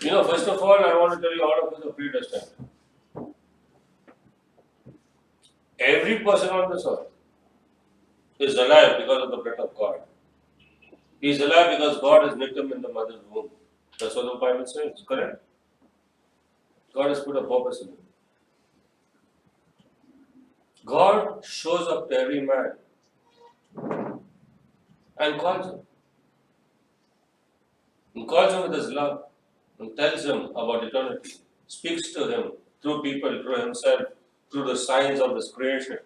First of all, I want to tell you all of us are predestined. Every person on this earth is alive because of the breath of God. He is alive because God has knit him in the mother's womb. That's what the Bible says, correct? God has put a purpose in him. God shows up to every man and calls him. And calls him with his love and tells him about eternity. Speaks to him through people, through himself, through the signs of his creation.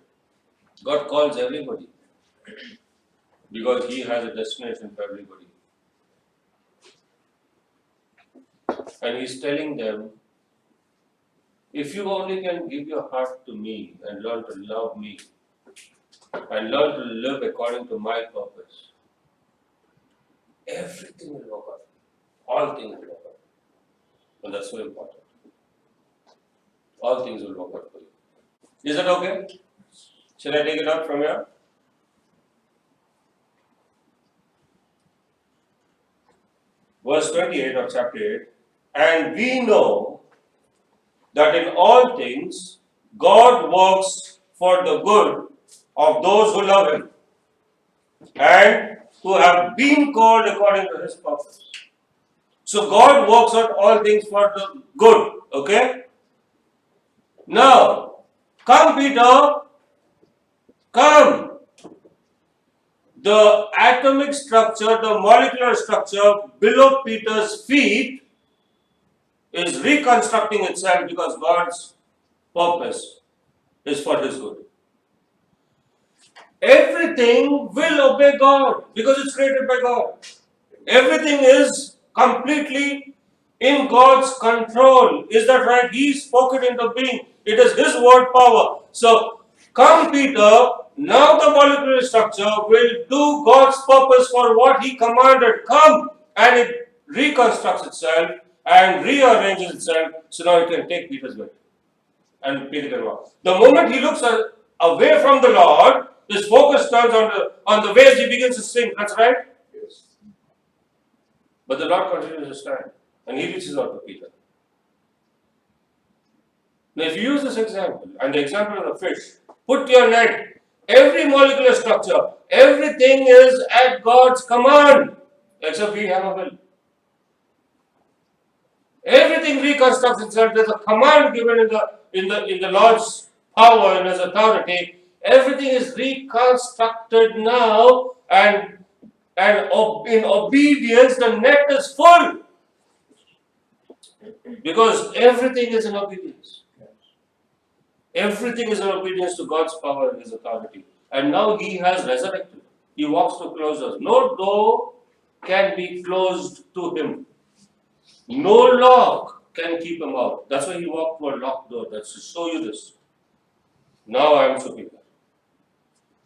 God calls everybody because he has a destination for everybody. And he's telling them, if you only can give your heart to me and learn to love me and learn to live according to my purpose, everything will work out. All things will work out. And that's so important. All things will work out for you. Is that okay? Shall I take it up from here? Verse 28 of chapter 8. And we know that in all things God works for the good of those who love him and who have been called according to his purpose. So God works out all things for the good. Okay? Now, come Peter, come. The atomic structure, the molecular structure below Peter's feet is reconstructing itself because God's purpose is for his good. Everything will obey God because it's created by God. Everything is completely in God's control. Is that right? He spoke it into being. It is His word power. So, come Peter, now the molecular structure will do God's purpose for what He commanded. Come, and it reconstructs itself and rearranges itself so now it can take Peter's weight. And Peter can walk. The moment he looks away from the Lord, his focus turns on the ways he begins to sink. That's right? Yes. But the Lord continues to stand and he reaches out to Peter. Now, if you use this example and the example of the fish, put your net, every molecular structure, everything is at God's command, except we have a will. Everything reconstructs itself. There's a command given in the Lord's power and His authority. Everything is reconstructed now, and in obedience, the net is full because everything is in obedience. Everything is in obedience to God's power and His authority. And now He has resurrected. He walks to close doors. No door can be closed to Him. No lock can keep him out. That's why he walked through a locked door. That's to show you this. Now I am superior.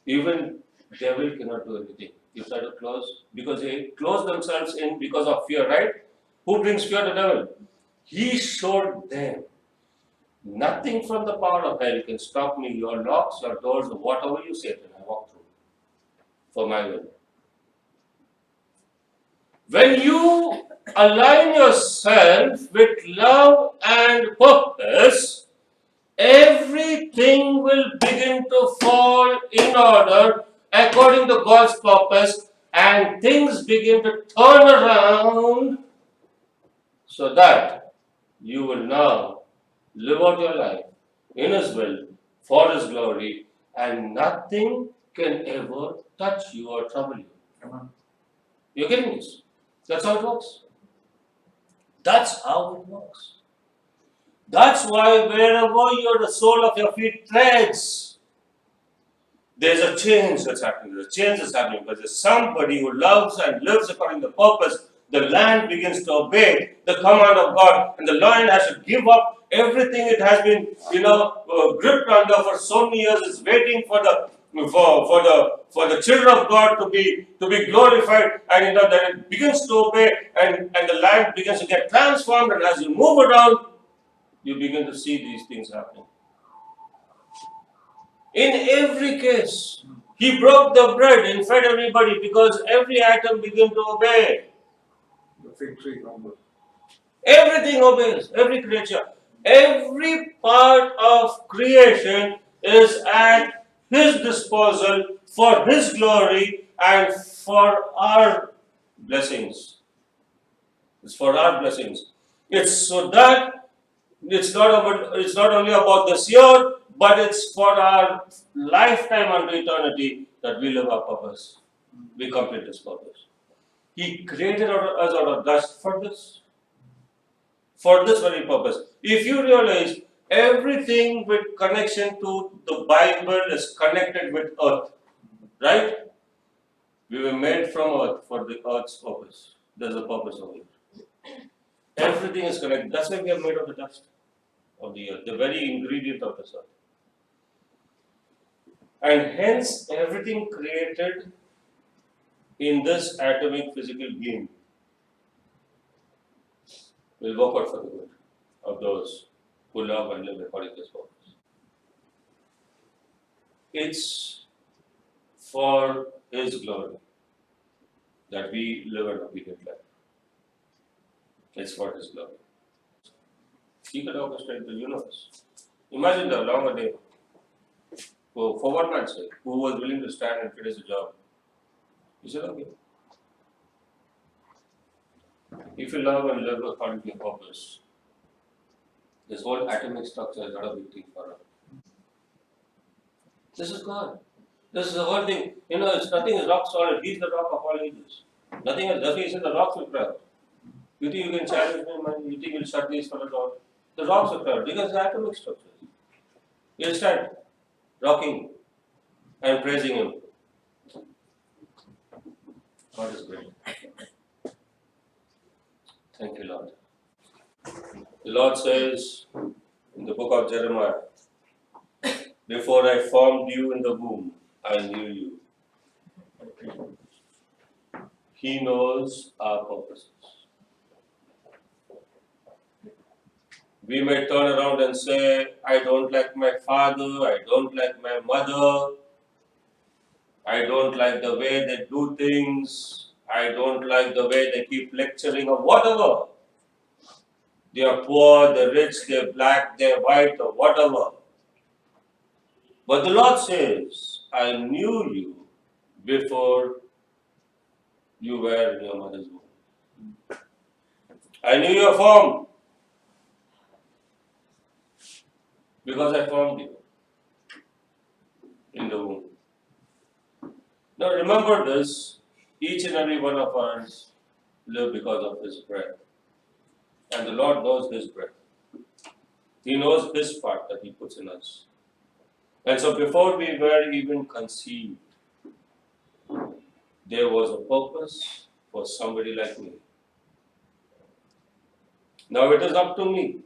Even devil cannot do anything. You try to close because they close themselves in because of fear, right? Who brings fear to the devil? He showed them nothing from the power of hell can stop me. Your locks, your doors, whatever you say, then I walk through for my will. When you align yourself with love and purpose, everything will begin to fall in order according to God's purpose, and things begin to turn around so that you will now live out your life in His will, for His glory, and nothing can ever touch you or trouble you. Amen. You're getting this? That's how it works. That's how it works. That's why wherever the sole of your feet treads, there's a change that's happening. There's a change that's happening because there's somebody who loves and lives according to purpose. The land begins to obey the command of God, and the lion has to give up everything it has been, gripped under for so many years. It's waiting for the children of God to be glorified, and then it begins to obey, and the land begins to get transformed. And as you move around, you begin to see these things happening. In every case, He broke the bread and fed everybody because every atom began to obey. The fig tree number. Everything obeys, every creature. Every part of creation is at His disposal for His glory and for our blessings. It's for our blessings. It's so that it's not only about this year, but it's for our lifetime unto eternity that we live our purpose. We complete this purpose. He created us out of dust for this very purpose. If you realize everything with connection to the Bible is connected with earth, right? We were made from earth for the earth's purpose. There's a purpose of it. Everything is connected. That's why we are made of the dust of the earth, the very ingredient of this earth. And hence, everything created in this atomic physical being will work out for the good of those who love and live according to His purpose. It's for His glory that we live an obedient life. It's for His glory. He could orchestrate the universe. Imagine the longer day. For one man's sake, who was willing to stand and finish the job. He said, okay. If you love and live according to your purpose, this whole atomic structure is not a big thing for us. This is God. This is the whole thing. It's nothing is rock solid. He's the rock of all ages. Nothing else. That's why He said the rocks will cry out. You think you can challenge me, man? You think you'll shut these fellows out? The rocks will cry out because the atomic structures. You'll stand rocking and praising Him. God is great. Thank you, Lord. The Lord says in the book of Jeremiah, before I formed you in the womb, I knew you. He knows our purposes. We may turn around and say, I don't like my father, I don't like my mother, I don't like the way they do things, I don't like the way they keep lecturing or whatever. They are poor, they're rich, they're black, they're white or whatever. But the Lord says, I knew you before you were in your mother's womb. I knew your form because I formed you in the womb. Now remember this, each and every one of us live because of His breath. And the Lord knows His breath. He knows His part that He puts in us. And so before we were even conceived, there was a purpose for somebody like me. Now it is up to me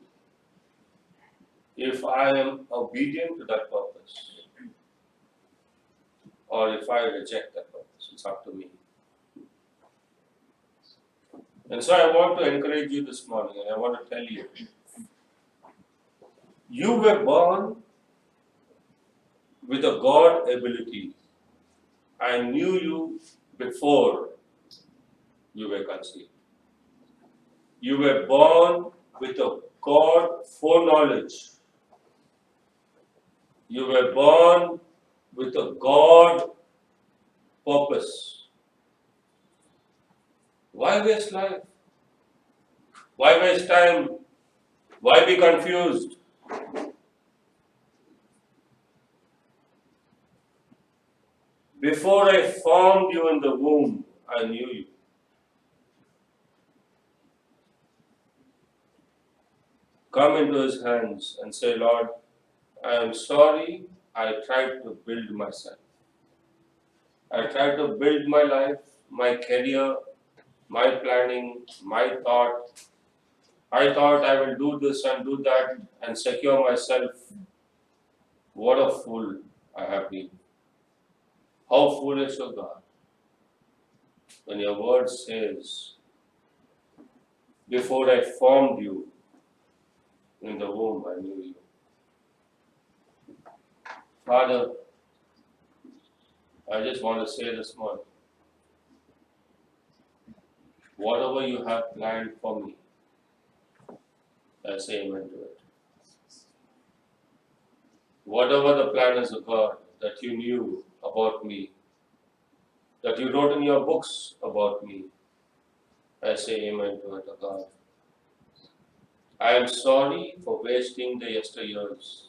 if I am obedient to that purpose or if I reject that purpose. It's up to me. And so I want to encourage you this morning and I want to tell you, you were born with a God ability. I knew you before you were conceived. You were born with a God foreknowledge. You were born with a God purpose. Why waste life? Why waste time? Why be confused? Before I formed you in the womb, I knew you. Come into His hands and say, Lord, I am sorry I tried to build myself. I tried to build my life, my career, my planning, my thought. I thought I will do this and do that and secure myself. What a fool I have been. How foolish, O God, when your word says, before I formed you in the womb, I knew you. Father, I just want to say this morning, whatever you have planned for me, I say amen to it. Whatever the plan is of God that you knew about me, that you wrote in your books about me, I say amen to it, O God. I am sorry for wasting the yesteryears.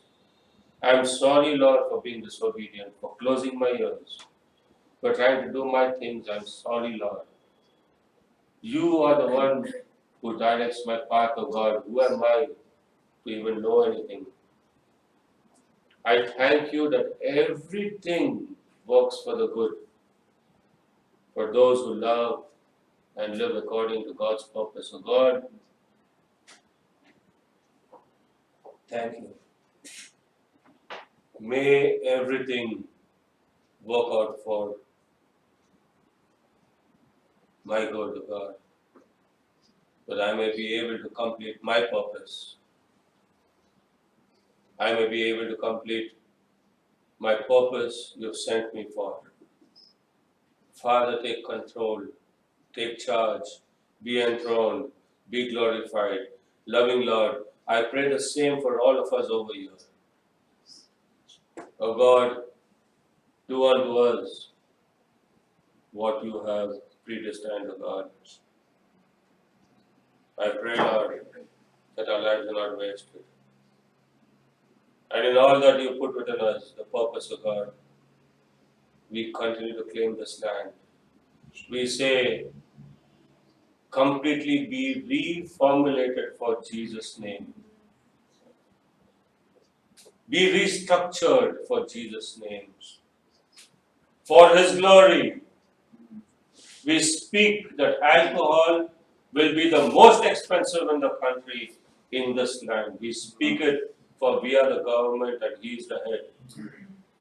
I am sorry, Lord, for being disobedient, for closing my ears, for trying to do my things. I am sorry, Lord. You are the one who directs my path, O God. Who am I to even know anything? I thank you that everything works for the good for those who love and live according to God's purpose. So, God, thank you. May everything work out for my good, O God, that I may be able to complete my purpose. I may be able to complete my purpose you've sent me for. Father, take control, take charge, be enthroned, be glorified. Loving Lord, I pray the same for all of us over here. O God, do unto us what you have predestined, O God. I pray, Lord, that our lives are not wasted. And in all that you put within us, the purpose of God, we continue to claim this land. We say, completely be reformulated for Jesus' name. Be restructured for Jesus' name. For His glory, we speak that alcohol will be the most expensive in the country in this land. We speak it for we are the government and He is the head.